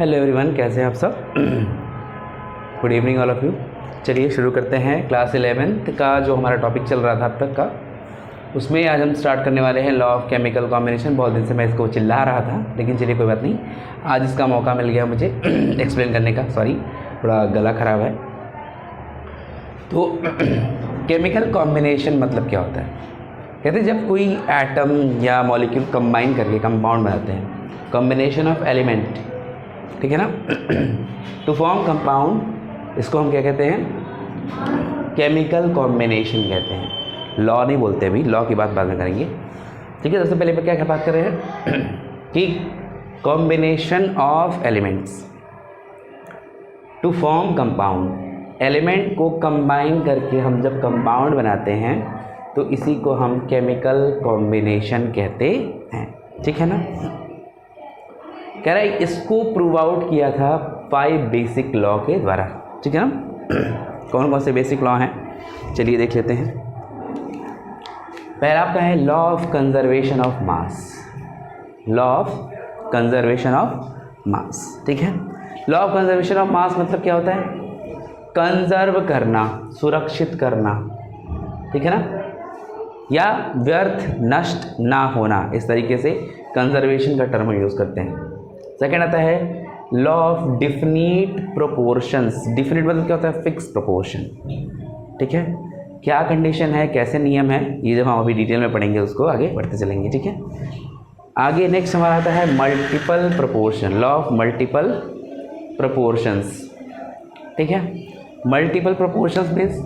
Hello everyone, कैसे हैं आप सब। Good evening all of you. चलिए शुरू करते हैं क्लास 11th का जो हमारा टॉपिक चल रहा था अब तक का, उसमें आज हम स्टार्ट करने वाले हैं लॉ ऑफ केमिकल कॉम्बिनेशन। बहुत दिन से मैं इसको चिल्ला रहा था, लेकिन चलिए कोई बात नहीं, आज इसका मौका मिल गया मुझे एक्सप्लेन करने का। सॉरी, थोड़ा गला ख़राब है। तो केमिकल कॉम्बिनेशन मतलब क्या होता है? कहते हैं जब कोई एटम या मॉलिक्यूल कंबाइन करके कंपाउंड बनाते हैं, कॉम्बिनेशन ऑफ एलिमेंट, ठीक है ना, टू फॉर्म कंपाउंड, इसको हम क्या कहते हैं? केमिकल कॉम्बिनेशन कहते हैं। लॉ नहीं बोलते, अभी लॉ की बात बाद में करेंगे, ठीक है। सबसे पहले पर क्या बात कर रहे हैं कि combination of elements to form compound. Element को कंबाइन करके हम जब कंपाउंड बनाते हैं तो इसी को हम केमिकल कॉम्बिनेशन कहते हैं, ठीक है ना। कह रहा है इसको प्रूव आउट किया था 5 बेसिक लॉ के द्वारा, ठीक है ना। कौन कौन से बेसिक लॉ हैं, चलिए देख लेते हैं। पहला आपका है law of conservation of mass. Law of conservation of mass, ठीक है। Law of conservation of mass मतलब क्या होता है? कंजर्व करना, सुरक्षित करना, ठीक है ना, या व्यर्थ नष्ट ना होना, इस तरीके से कंजर्वेशन का टर्म यूज़ करते हैं। सेकेंड आता है law of definite proportions. Definite मतलब क्या होता है? फिक्स प्रोपोर्शन, ठीक है। क्या कंडीशन है, कैसे नियम है, ये जब हम अभी डिटेल में पढ़ेंगे उसको आगे बढ़ते चलेंगे, ठीक है। आगे नेक्स्ट हमारा आता है multiple proportion. Law of multiple proportions, ठीक है। मल्टीपल प्रोपोर्शंस मीन्स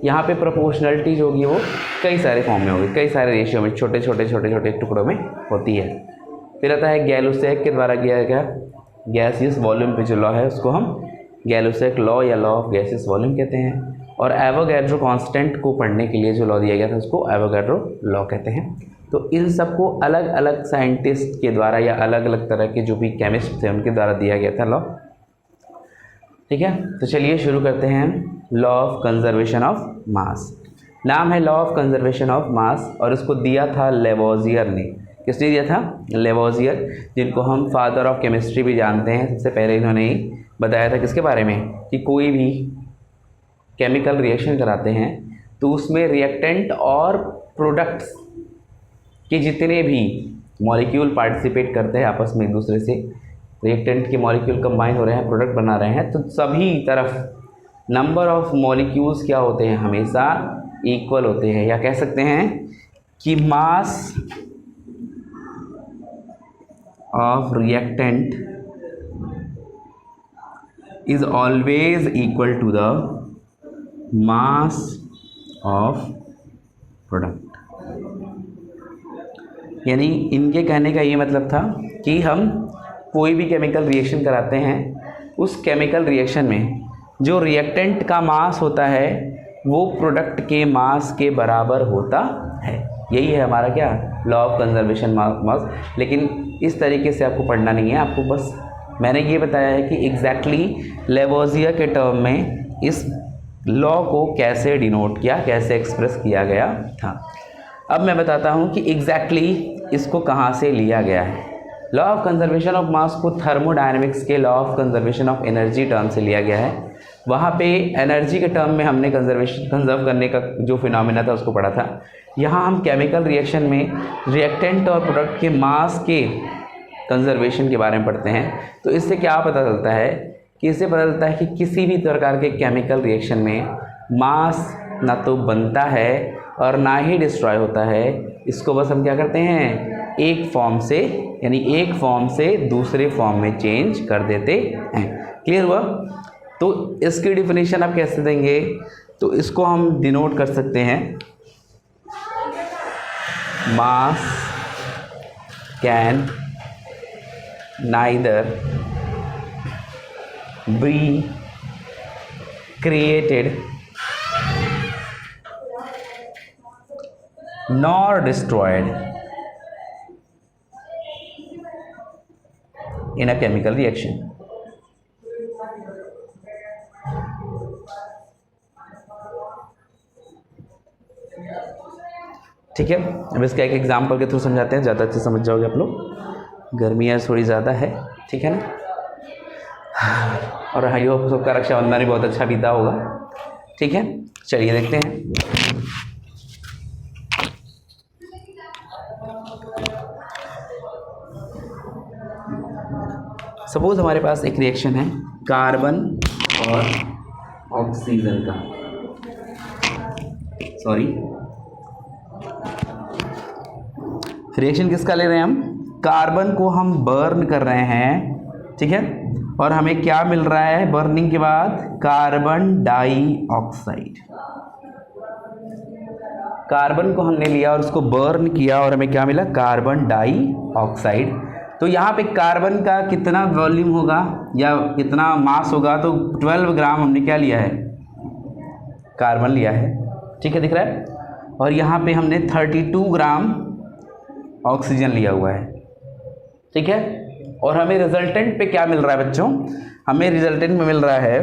यहाँ पे प्रोपोर्शनलिटी जो होगी वो कई सारे फॉर्म में होगी, कई सारे रेशियो में, छोटे छोटे टुकड़ों में होती है। फिर आता है गैलुसेक के द्वारा किया गया गैसियस वॉल्यूम पे जो लॉ है उसको हम गैलुसेक लॉ या लॉ ऑफ गैसियस वॉल्यूम कहते हैं। और एवोगैड्रो कांस्टेंट को पढ़ने के लिए जो लॉ दिया गया था उसको एवोगैड्रो लॉ कहते हैं। तो इन सबको अलग अलग साइंटिस्ट के द्वारा या अलग अलग तरह के जो भी केमिस्ट थे उनके द्वारा दिया गया था लॉ, ठीक है। तो चलिए शुरू करते हैं law of conservation of mass. नाम है law of conservation of mass और इसको दिया था लेवोजियर ने। किसने दिया था? लेवोजियर, जिनको हम फादर ऑफ केमिस्ट्री भी जानते हैं। सबसे पहले इन्होंने ही बताया था किसके बारे में कि कोई भी केमिकल रिएक्शन कराते हैं तो उसमें रिएक्टेंट और प्रोडक्ट्स के जितने भी मॉलिक्यूल पार्टिसिपेट करते हैं आपस में एक दूसरे से, रिएक्टेंट के मॉलिक्यूल कंबाइन हो रहे हैं, प्रोडक्ट बना रहे हैं, तो सभी तरफ नंबर ऑफ मॉलिक्यूल्स क्या होते हैं? हमेशा इक्वल होते हैं, या कह सकते हैं कि mass of reactant is always equal to the mass of product. यानी इनके कहने का ये मतलब था कि हम कोई भी केमिकल रिएक्शन कराते हैं, उस केमिकल रिएक्शन में जो रिएक्टेंट का मास होता है वो प्रोडक्ट के मास के बराबर होता है। यही है हमारा क्या? लॉ ऑफ कंजर्वेशन मास। लेकिन इस तरीके से आपको पढ़ना नहीं है, आपको बस मैंने ये बताया है कि एग्जैक्टली लेवोजियर के टर्म में इस लॉ को कैसे डिनोट किया, कैसे एक्सप्रेस किया गया था। अब मैं बताता हूँ कि एग्जैक्टली इसको कहाँ से लिया गया है। Law of conservation of mass को थर्मोडायनेमिक्स के law of conservation of energy term से लिया गया है। वहाँ पे एनर्जी के टर्म में हमने कंजर्व करने का जो फिनोमेना था उसको पढ़ा था। यहाँ हम केमिकल रिएक्शन में रिएक्टेंट और प्रोडक्ट के मास के कंजर्वेशन के बारे में पढ़ते हैं। तो इससे क्या पता चलता है कि इससे पता चलता है कि किसी भी प्रकार के केमिकल रिएक्शन में मास ना तो बनता है और ना ही डिस्ट्रॉय होता है। इसको बस हम क्या करते हैं? एक फॉर्म से, यानी एक फॉर्म से दूसरे फॉर्म में चेंज कर देते हैं। क्लियर हुआ? तो इसकी डिफिनीशन आप कैसे देंगे? तो इसको हम डिनोट कर सकते हैं, मास can neither be created nor destroyed in a chemical reaction. ठीक है। अब इसका एक एग्जाम्पल के थ्रू समझाते हैं, ज़्यादा अच्छे समझ जाओगे आप लोग। गर्मियाँ थोड़ी ज़्यादा है ठीक है ना। और आई होप सबका रक्षाबंधन भी बहुत अच्छा बीता होगा। ठीक है, चलिए देखते हैं। सपोज हमारे पास एक रिएक्शन है कार्बन और ऑक्सीजन का, सॉरी रिएक्शन किसका ले रहे हैं हम, कार्बन को हम बर्न कर रहे हैं, ठीक है, और हमें क्या मिल रहा है बर्निंग के बाद, कार्बन डाइऑक्साइड। कार्बन को हमने लिया और उसको बर्न किया और हमें क्या मिला, कार्बन डाइऑक्साइड। तो यहाँ पे कार्बन का कितना वॉल्यूम होगा या कितना मास होगा, तो 12 ग्राम हमने क्या लिया है, कार्बन लिया है, ठीक है, दिख रहा है। और यहाँ पे हमने 32 ग्राम ऑक्सीजन लिया हुआ है, ठीक है। और हमें रिजल्टेंट पे क्या मिल रहा है बच्चों, हमें रिजल्टेंट में मिल रहा है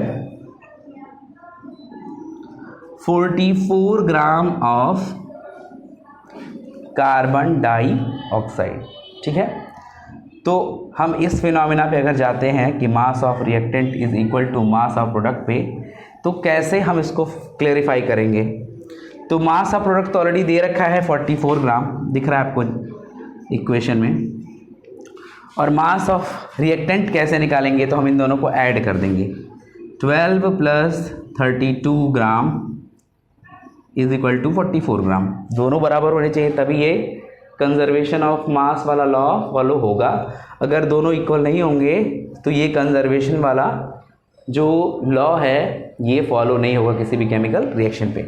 44 ग्राम ऑफ कार्बन डाइऑक्साइड, ठीक है। तो हम इस फिनोमिना पे अगर जाते हैं कि mass of reactant is equal to mass of product पे, तो कैसे हम इसको क्लेरिफाई करेंगे। तो मास ऑफ प्रोडक्ट तो ऑलरेडी दे रखा है 44 ग्राम, दिख रहा है आपको इक्वेशन में। और मास ऑफ रिएक्टेंट कैसे निकालेंगे, तो हम इन दोनों को ऐड कर देंगे, 12 plus 32 gram is equal to 44 gram. दोनों बराबर होने चाहिए, तभी ये कंजर्वेशन ऑफ मास वाला लॉ फॉलो होगा। अगर दोनों इक्वल नहीं होंगे तो ये कंजर्वेशन वाला जो लॉ है ये फॉलो नहीं होगा किसी भी केमिकल रिएक्शन पे,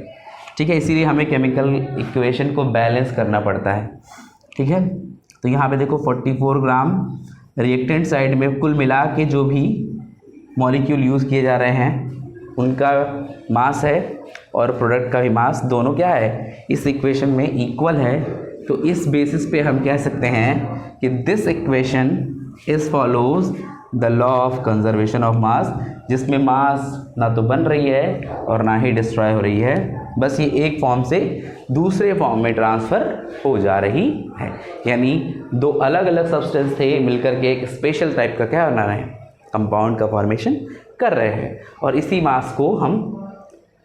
ठीक है। इसीलिए हमें केमिकल इक्वेशन को बैलेंस करना पड़ता है, ठीक है। तो यहाँ पे देखो 44 ग्राम रिएक्टेंट साइड में कुल मिला के जो भी मॉलिक्यूल यूज़ किए जा रहे हैं उनका मास है और प्रोडक्ट का भी मास, दोनों क्या है इस इक्वेशन में इक्वल है। तो इस बेसिस पे हम कह सकते हैं कि this equation is follows the law of conservation of mass, जिसमें मास ना तो बन रही है और ना ही डिस्ट्रॉय हो रही है, बस ये एक फॉर्म से दूसरे फॉर्म में ट्रांसफ़र हो जा रही है। यानी दो अलग अलग सब्सटेंस थे मिलकर के एक स्पेशल टाइप का क्या बना रहे हैं, कंपाउंड का फॉर्मेशन कर रहे हैं। और इसी मास को हम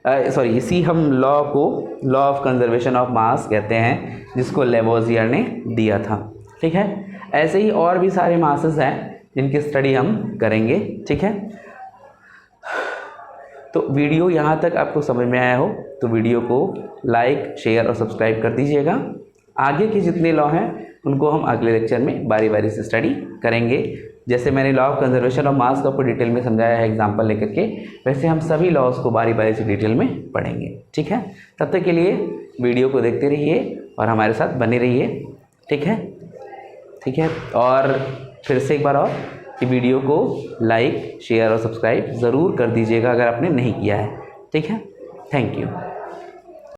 इसी हम लॉ को law of conservation of mass कहते हैं, जिसको लेवोजियर ने दिया था, ठीक है। ऐसे ही और भी सारे मासेस हैं जिनकी स्टडी हम करेंगे, ठीक है। तो वीडियो यहाँ तक आपको समझ में आया हो तो वीडियो को लाइक, शेयर और सब्सक्राइब कर दीजिएगा। आगे के जितने लॉ हैं उनको हम अगले लेक्चर में बारी बारी से स्टडी करेंगे। जैसे मैंने law of conservation of mass को आपको डिटेल में समझाया है एग्जांपल लेकर के, वैसे हम सभी लॉज को बारी बारी से डिटेल में पढ़ेंगे, ठीक है। तब तक के लिए वीडियो को देखते रहिए और हमारे साथ बने रहिए, ठीक है, ठीक है। और फिर से एक बार और कि वीडियो को लाइक, शेयर और सब्सक्राइब ज़रूर कर दीजिएगा अगर आपने नहीं किया है, ठीक है। Thank you.